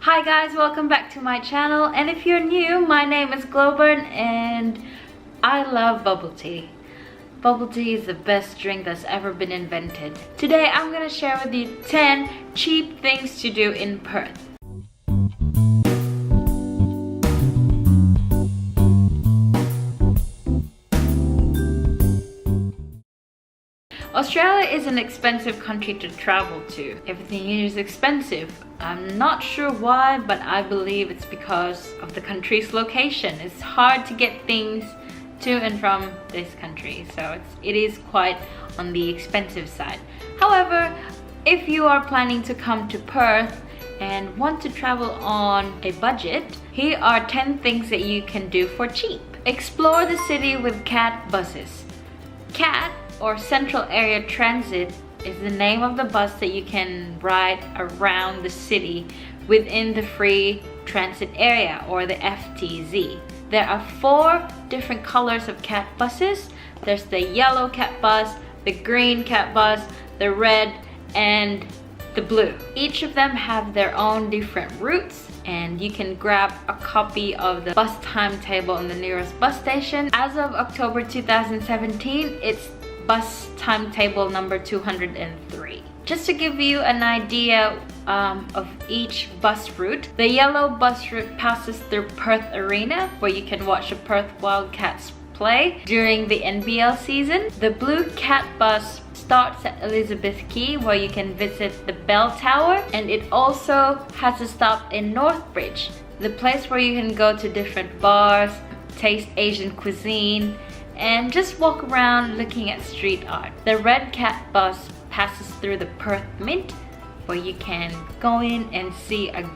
Hi guys, welcome back to my channel, and if you're new, my name is Glowbern and I love bubble tea. Bubble tea is the best drink that's ever been invented. Today I'm gonna share with you 10 cheap things to do in Perth. Australia is an expensive country to travel to. Everything here is expensive. I'm not sure why, but I believe it's because of the country's location. It's hard to get things to and from this country, so it is quite on the expensive side. However, if you are planning to come to Perth and want to travel on a budget, here are 10 things that you can do for cheap. Explore the city with CAT buses. CAT, or Central Area Transit, is the name of the bus that you can ride around the city within the free transit area, or the FTZ. There are 4 different colors of CAT buses. There's the yellow CAT bus, the green CAT bus, the red, and the blue. Each of them have their own different routes, and you can grab a copy of the bus timetable in the nearest bus station. As of October 2017, it's bus timetable number 203. Just to give you an idea of each bus route, the yellow bus route passes through Perth Arena, where you can watch the Perth Wildcats play during the NBL season. The blue CAT bus starts at Elizabeth Quay, where you can visit the bell tower, and it also has a stop in Northbridge, the place where you can go to different bars, taste Asian cuisine, and just walk around looking at street art. The red CAT bus passes through the Perth Mint, where you can go in and see a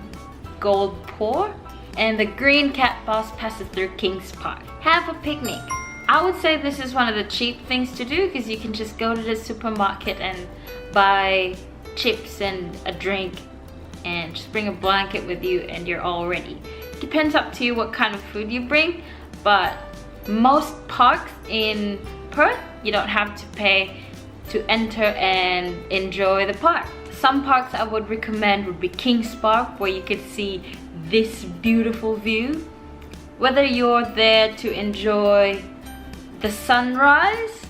gold pour, and the green CAT bus passes through Kings Park. Have a picnic. I would say this is one of the cheap things to do, because you can just go to the supermarket and buy chips and a drink and just bring a blanket with you and you're all ready. Depends up to you what kind of food you bring, but most parks in Perth, you don't have to pay to enter and enjoy the park. Some parks I would recommend would be Kings Park, where you could see this beautiful view. Whether you're there to enjoy the sunrise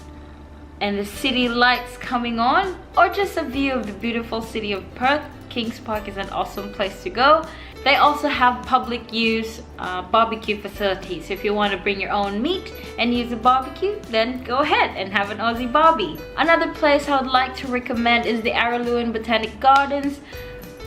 and the city lights coming on, or just a view of the beautiful city of Perth, Kings Park is an awesome place to go. They also have public use barbecue facilities. So if you want to bring your own meat and use a barbecue, then go ahead and have an Aussie barbie. Another place I would like to recommend is the Araluen Botanic Gardens.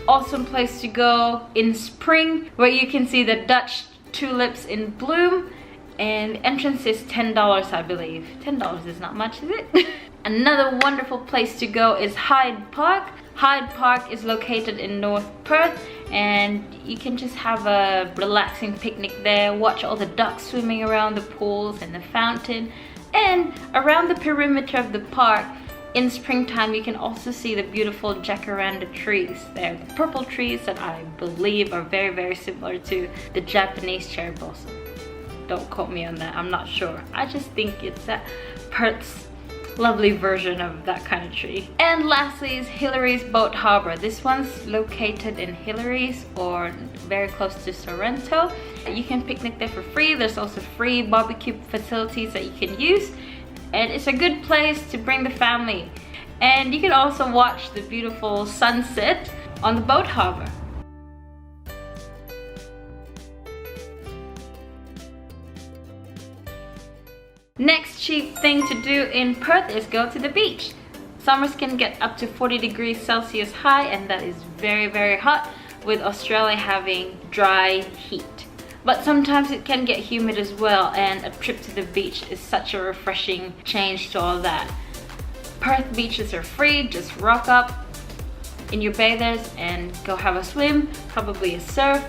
Awesome place to go in spring, where you can see the Dutch tulips in bloom, and the entrance is $10, I believe. $10 is not much, is it? Another wonderful place to go is Hyde Park. Hyde Park is located in North Perth, and you can just have a relaxing picnic there, watch all the ducks swimming around the pools and the fountain. And around the perimeter of the park, in springtime, you can also see the beautiful jacaranda trees there. The purple trees that I believe are very, very similar to the Japanese cherry blossom. Don't quote me on that, I'm not sure. I just think it's Perth's lovely version of that kind of tree. And lastly is Hillary's Boat Harbour. This one's located in Hillary's, or very close to Sorrento. You can picnic there for free. There's also free barbecue facilities that you can use, and it's a good place to bring the family. And you can also watch the beautiful sunset on the boat harbour. Next cheap thing to do in Perth is go to the beach. Summers can get up to 40 degrees Celsius high, and that is very, very hot, with Australia having dry heat. But sometimes it can get humid as well, and a trip to the beach is such a refreshing change to all that. Perth beaches are free. Just rock up in your bathers and go have a swim, probably a surf.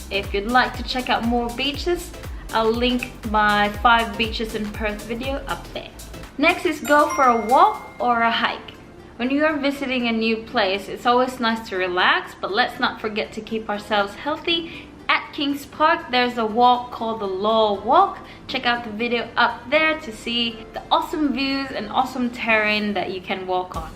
If you'd like to check out more beaches, I'll link my 5 beaches in Perth video up there. Next is go for a walk or a hike. When you are visiting a new place, it's always nice to relax, but let's not forget to keep ourselves healthy. At Kings Park, there's a walk called the Law Walk. Check out the video up there to see the awesome views and awesome terrain that you can walk on.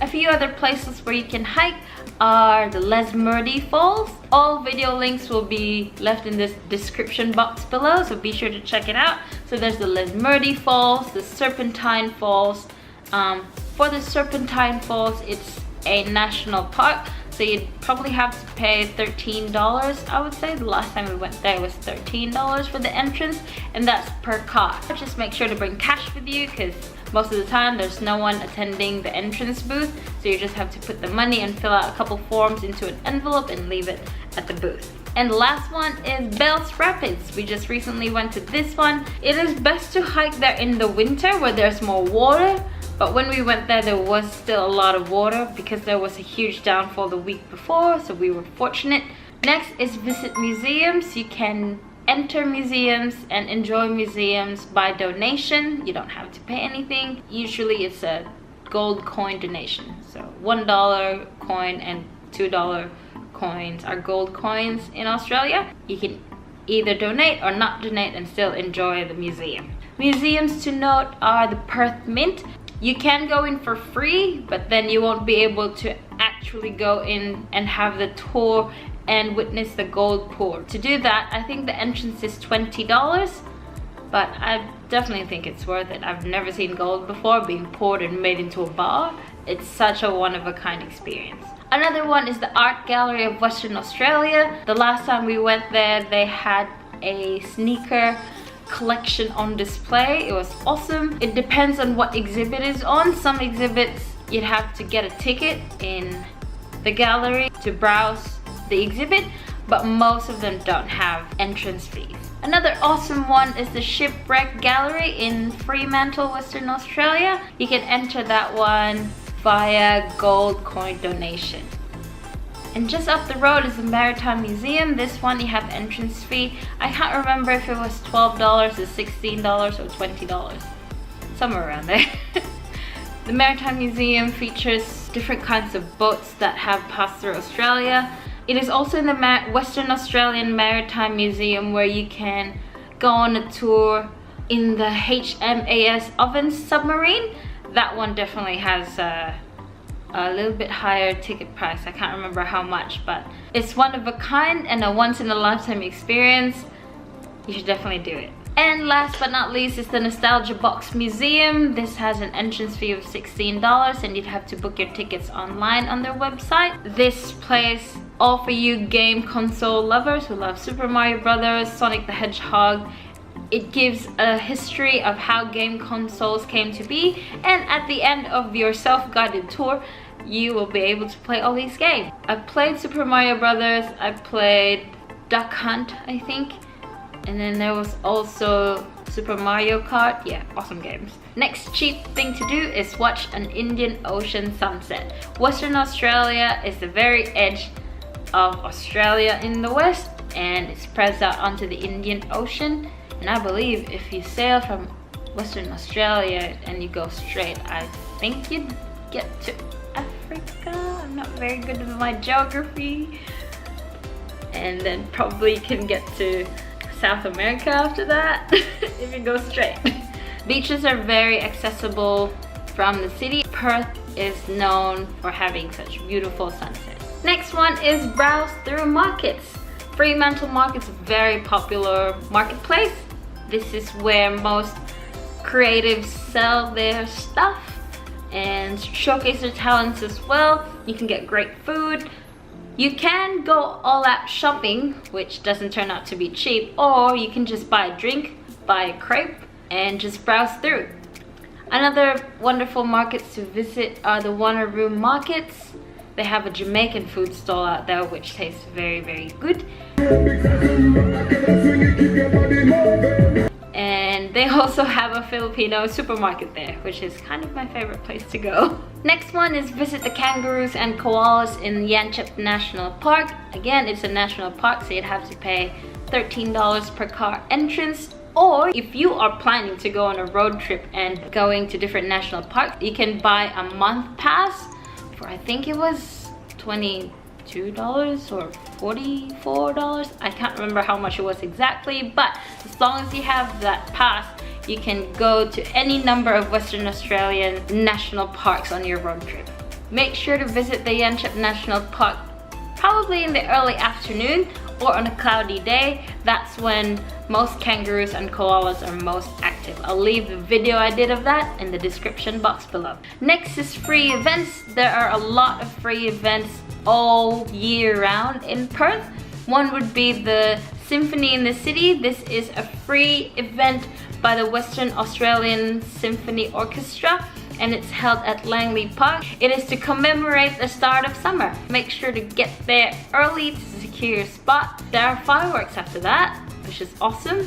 A few other places where you can hike are the Lesmurdie Falls. All video links will be left in this description box below, so be sure to check it out. So there's the Lesmurdie Falls, the Serpentine Falls. For the Serpentine Falls, it's a national park, so you'd probably have to pay $13, I would say. The last time we went there was $13 for the entrance, and that's per car. Just make sure to bring cash with you, because most of the time there's no one attending the entrance booth, so you just have to put the money and fill out a couple forms into an envelope and leave it at the booth. And the last one is Bells Rapids. We just recently went to this one. It is best to hike there in the winter where there's more water, but when we went there was still a lot of water because there was a huge downfall the week before, so we were fortunate. Next is visit museums. You can enter museums and enjoy museums by donation. You don't have to pay anything. Usually it's a gold coin donation. So $1 coin and $2 coins are gold coins in Australia. You can either donate or not donate and still enjoy the museum. Museums to note are the Perth Mint. You can go in for free, but then you won't be able to actually go in and have the tour and witness the gold pour. To do that, I think the entrance is $20, but I definitely think it's worth it. I've never seen gold before being poured and made into a bar. It's such a one-of-a-kind experience. Another one is the Art Gallery of Western Australia. The last time we went there, they had a sneaker collection on display. It was awesome. It depends on what exhibit is on. Some exhibits you'd have to get a ticket in the gallery to browse the exhibit, but most of them don't have entrance fees. Another awesome one is the Shipwreck Gallery in Fremantle, Western Australia. You can enter that one via gold coin donation. And just up the road is the Maritime Museum. This one you have entrance fee. I can't remember if it was $12 or $16 or $20. Somewhere around there. The Maritime Museum features different kinds of boats that have passed through Australia. It is also in the Western Australian Maritime Museum where you can go on a tour in the HMAS Ovens submarine. That one definitely has a little bit higher ticket price. I can't remember how much, but it's one of a kind and a once-in-a-lifetime experience. You should definitely do it. And last but not least is the Nostalgia Box Museum. This has an entrance fee of $16 and you'd have to book your tickets online on their website. This place, all for you game console lovers who love Super Mario Brothers, Sonic the Hedgehog. It gives a history of how game consoles came to be, and at the end of your self-guided tour you will be able to play all these games. I played Super Mario Brothers, I played Duck Hunt I think, and then there was also Super Mario Kart. Yeah, awesome games. Next cheap thing to do is watch an Indian Ocean sunset. Western Australia is the very edge of Australia in the west, and it spreads out onto the Indian Ocean. And I believe if you sail from Western Australia and you go straight, I think you'd get to Africa. I'm not very good with my geography. And then probably can get to South America after that if you go straight. Beaches are very accessible from the city. Perth is known for having such beautiful sunsets. Next one is browse through markets. Fremantle Market's a very popular marketplace. This is where most creatives sell their stuff and showcase their talents as well. You can get great food. You can go all out shopping, which doesn't turn out to be cheap, or you can just buy a drink, buy a crepe, and just browse through. Another wonderful markets to visit are the Wanneroo markets. They have a Jamaican food stall out there which tastes very, very good. And they also have a Filipino supermarket there, which is kind of my favorite place to go. Next one is visit the kangaroos and koalas in Yanchep National Park. Again, it's a national park, so you'd have to pay $13 per car entrance. Or if you are planning to go on a road trip and going to different national parks, you can buy a month pass for, I think it was $22 or $44. I can't remember how much it was exactly, but as long as you have that pass, you can go to any number of Western Australian national parks on your road trip. make sure to visit the Yanchep National Park probably in the early afternoon or on a cloudy day. That's when most kangaroos and koalas are most active. I'll leave the video I did of that in the description box below. Next is free events. There are a lot of free events all year round in Perth. One would be the Symphony in the City. This is a free event by the Western Australian Symphony Orchestra, and it's held at Langley Park. It is to commemorate the start of summer. Make sure to get there early to secure your spot. There are fireworks after that, which is awesome.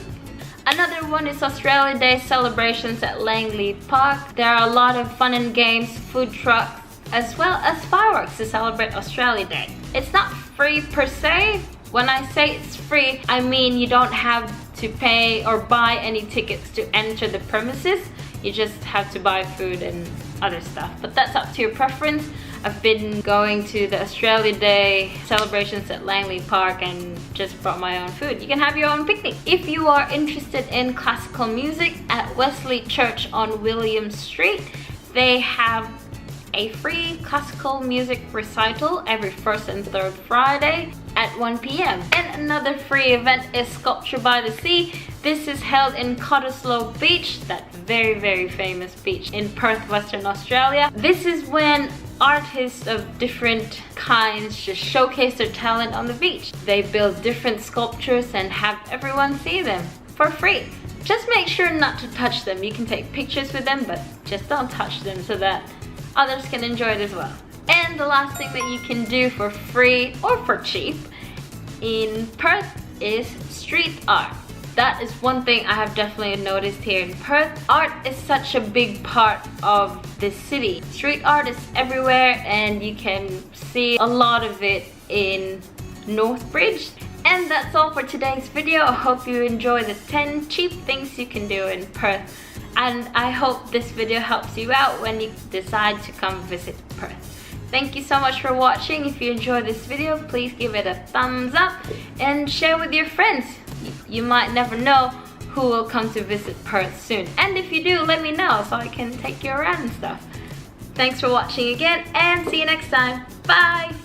Another one is Australia Day celebrations at Langley Park. There are a lot of fun and games, food trucks, as well as fireworks to celebrate Australia Day. It's not free per se. When I say it's free, I mean you don't have to pay or buy any tickets to enter the premises. You just have to buy food and other stuff, but that's up to your preference. I've been going to the Australia Day celebrations at Langley Park and just brought my own food. You can have your own picnic. If you are interested in classical music, at Wesley Church on William Street, they have a free classical music recital every first and third Friday at 1 p.m. And another free event is Sculpture by the Sea. This is held in Cottesloe Beach, that very famous beach in Perth, Western Australia. This is when artists of different kinds just showcase their talent on the beach. They build different sculptures and have everyone see them for free. Just make sure not to touch them. You can take pictures with them, but just don't touch them so that others can enjoy it as well. And the last thing that you can do for free or for cheap in Perth is street art. That is one thing I have definitely noticed here in Perth. Art is such a big part of this city. Street art is everywhere and you can see a lot of it in Northbridge. And that's all for today's video. I hope you enjoy the 10 cheap things you can do in Perth. And I hope this video helps you out when you decide to come visit Perth. Thank you so much for watching. If you enjoyed this video, please give it a thumbs up and share with your friends. You might never know who will come to visit Perth soon. And if you do, let me know so I can take you around and stuff. Thanks for watching again and see you next time. Bye!